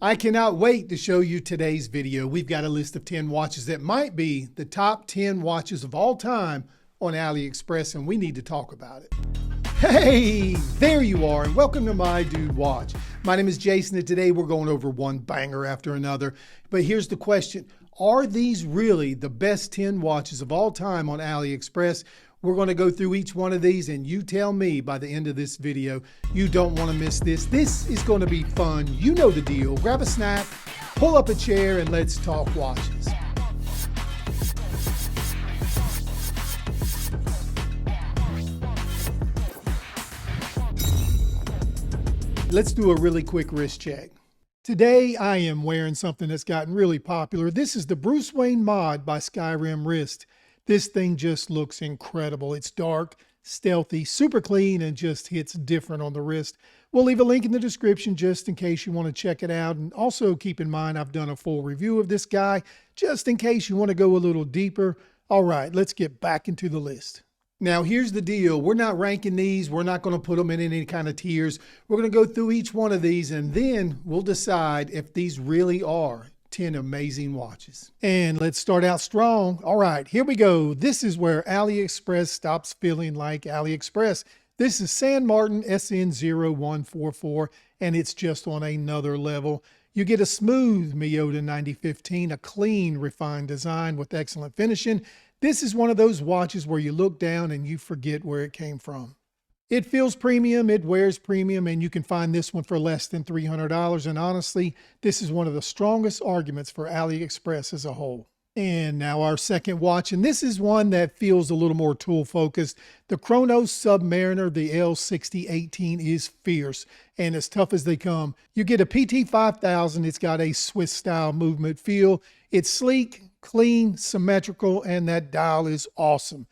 I cannot wait to show you today's video. We've got a list of 10 watches that might be the top 10 watches of all time on AliExpress, and we need to talk about it. Hey, there you are, and welcome to My Dude Watch. My name is Jason, and today we're going over one banger after another. But here's the question. Are these really the best 10 watches of all time on AliExpress? We're going to go through each one of these, and you tell me by the end of this video. You don't want to miss this. This is going to be fun. You know the deal. Grab a snack, pull up a chair, and let's talk watches. Let's do a really quick wrist check. Today, I am wearing something that's gotten really popular. This is the Bruce Wayne Mod by Skyrim Wrist. This thing just looks incredible. It's dark, stealthy, super clean, and just hits different on the wrist. We'll leave a link in the description just in case you want to check it out. And also keep in mind, I've done a full review of this guy, just in case you want to go a little deeper. All right, let's get back into the list. Now, here's the deal. We're not ranking these. We're not going to put them in any kind of tiers. We're going to go through each one of these, and then we'll decide if these really are 10 amazing watches. And let's start out strong. All right, here we go. This is where AliExpress stops feeling like AliExpress. This is San Martin SN0144, and it's just on another level. You get a smooth Miyota 9015, a clean, refined design with excellent finishing. This is one of those watches where you look down and you forget where it came from. It feels premium, it wears premium, and you can find this one for less than $300. And honestly, this is one of the strongest arguments for AliExpress as a whole. And now our second watch, and this is one that feels a little more tool focused. The Chronos Submariner, the L6018, is fierce and as tough as they come. You get a PT 5000, it's got a Swiss style movement feel. It's sleek, clean, symmetrical, and that dial is awesome.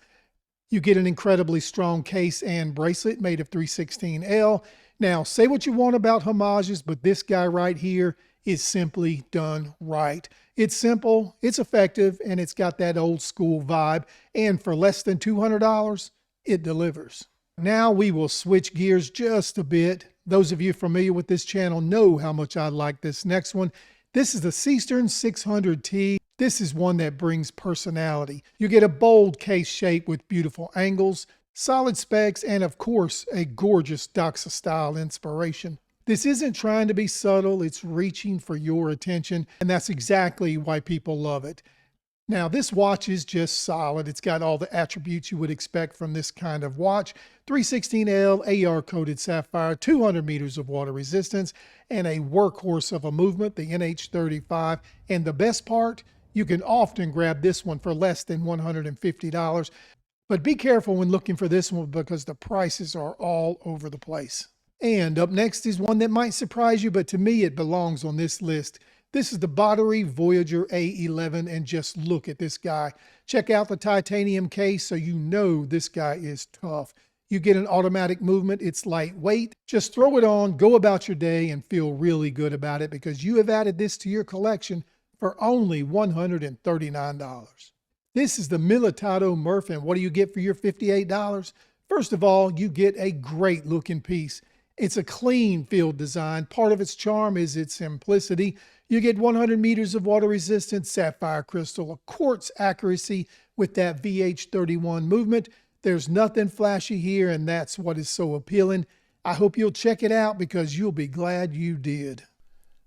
You get an incredibly strong case and bracelet made of 316L. Now, say what you want about homages, but this guy right here is simply done right. It's simple, it's effective, and it's got that old school vibe. And for less than $200, it delivers. Now we will switch gears just a bit. Those of you familiar with this channel know how much I like this next one. This is the Seastern 600T. This is one that brings personality. You get a bold case shape with beautiful angles, solid specs, and of course, a gorgeous Doxa style inspiration. This isn't trying to be subtle, it's reaching for your attention, and that's exactly why people love it. Now, this watch is just solid. It's got all the attributes you would expect from this kind of watch. 316L, AR-coated sapphire, 200 meters of water resistance, and a workhorse of a movement, the NH35. And the best part, you can often grab this one for less than $150. But be careful when looking for this one because the prices are all over the place. And up next is one that might surprise you, but to me it belongs on this list. This is the Battery Voyager A11, and just look at this guy. Check out the titanium case so you know this guy is tough. You get an automatic movement, it's lightweight. Just throw it on, go about your day, and feel really good about it because you have added this to your collection for only $139. This is the Militato Murph, and what do you get for your $58? First of all, you get a great looking piece. It's a clean field design. Part of its charm is its simplicity. You get 100 meters of water resistance, sapphire crystal, a quartz accuracy with that VH31 movement. There's nothing flashy here, and that's what is so appealing. I hope you'll check it out because you'll be glad you did.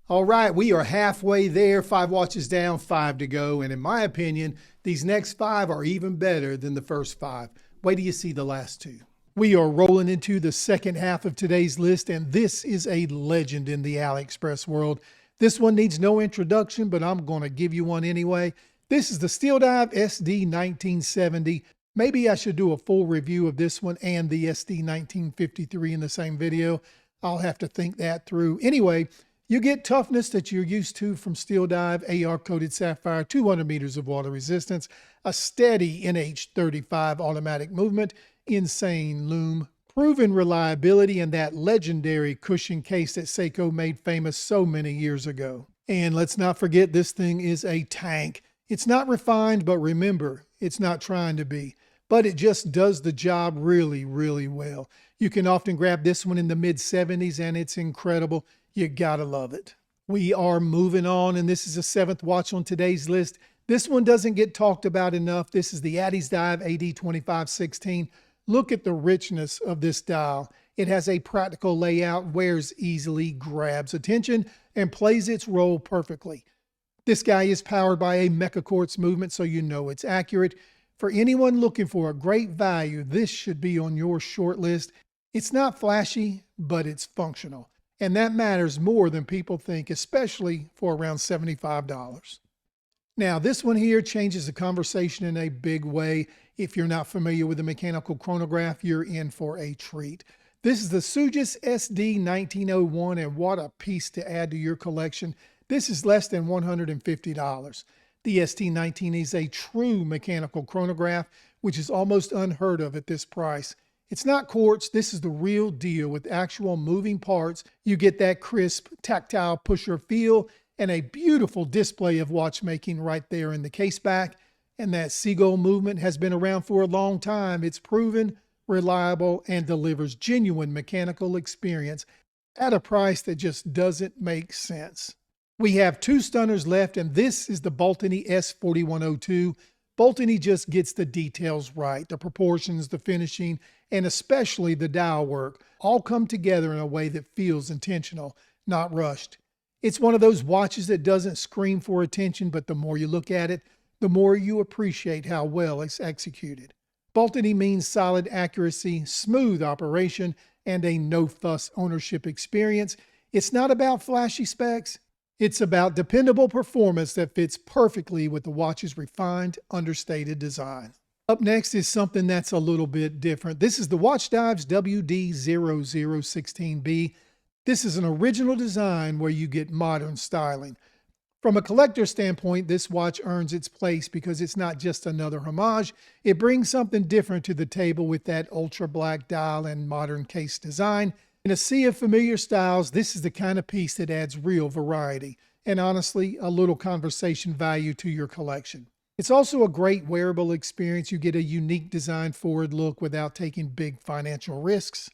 All right, we are halfway there, 5 watches down, 5 to go. And in my opinion, these next 5 are even better than the first 5. Wait till you see the last 2. We are rolling into the second half of today's list, and this is a legend in the AliExpress world. This one needs no introduction, but I'm going to give you one anyway. This is the Steel Dive SD 1970. Maybe I should do a full review of this one and the SD 1953 in the same video. I'll have to think that through. Anyway, you get toughness that you're used to from Steel Dive, AR-coated sapphire, 200 meters of water resistance, a steady NH35 automatic movement, insane loom, proven reliability, and that legendary cushion case that Seiko made famous so many years ago. And let's not forget, this thing is a tank. It's not refined, but remember, it's not trying to be. But it just does the job really, really well. You can often grab this one in the mid-70s, and it's incredible. You gotta love it. We are moving on, and this is the 7th watch on today's list. This one doesn't get talked about enough. This is the Addy's Dive AD2516. Look at the richness of this dial. It has a practical layout, wears easily, grabs attention, and plays its role perfectly. This guy is powered by a mecha quartz movement, so you know it's accurate. For anyone looking for a great value, this should be on your short list. It's not flashy, but it's functional. And that matters more than people think, especially for around $75. Now, this one here changes the conversation in a big way. If you're not familiar with the mechanical chronograph, you're in for a treat. This is the Sugis SD 1901, and what a piece to add to your collection. This is less than $150. The ST19 is a true mechanical chronograph, which is almost unheard of at this price. It's not quartz, this is the real deal with actual moving parts. You get that crisp, tactile pusher feel and a beautiful display of watchmaking right there in the case back. And that seagull movement has been around for a long time. It's proven, reliable, and delivers genuine mechanical experience at a price that just doesn't make sense. We have 2 stunners left, and this is the Boltony S4102. Boltony just gets the details right. The proportions, the finishing, and especially the dial work all come together in a way that feels intentional, not rushed. It's one of those watches that doesn't scream for attention, but the more you look at it, the more you appreciate how well it's executed. Boltony means solid accuracy, smooth operation, and a no-fuss ownership experience. It's not about flashy specs. It's about dependable performance that fits perfectly with the watch's refined, understated design. Up next is something that's a little bit different. This is the Watch Dives WD0016B. This is an original design where you get modern styling. From a collector standpoint, this watch earns its place because it's not just another homage. It brings something different to the table with that ultra black dial and modern case design. In a sea of familiar styles, this is the kind of piece that adds real variety and honestly, a little conversation value to your collection. It's also a great wearable experience. You get a unique design forward look without taking big financial risks.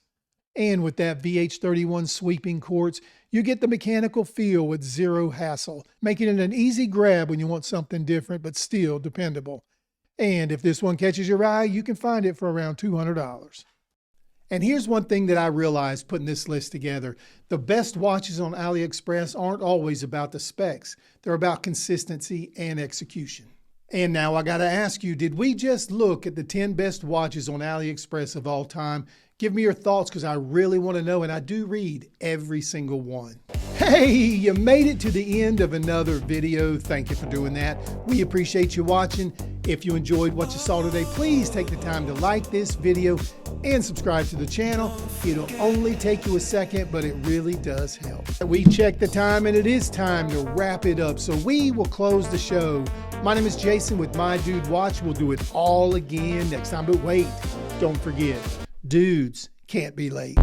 And with that VH31 sweeping quartz, you get the mechanical feel with zero hassle, making it an easy grab when you want something different but still dependable. And if this one catches your eye, you can find it for around $200. And here's one thing that I realized putting this list together. The best watches on AliExpress aren't always about the specs. They're about consistency and execution. And now I gotta ask you, did we just look at the 10 best watches on AliExpress of all time? Give me your thoughts because I really want to know, and I do read every single one. Hey, you made it to the end of another video. Thank you for doing that. We appreciate you watching. If you enjoyed what you saw today, please take the time to like this video and subscribe to the channel. It'll only take you a second, but it really does help. We checked the time and it is time to wrap it up. So we will close the show. My name is Jason with My Dude Watch. We'll do it all again next time, but wait, don't forget, dudes can't be late.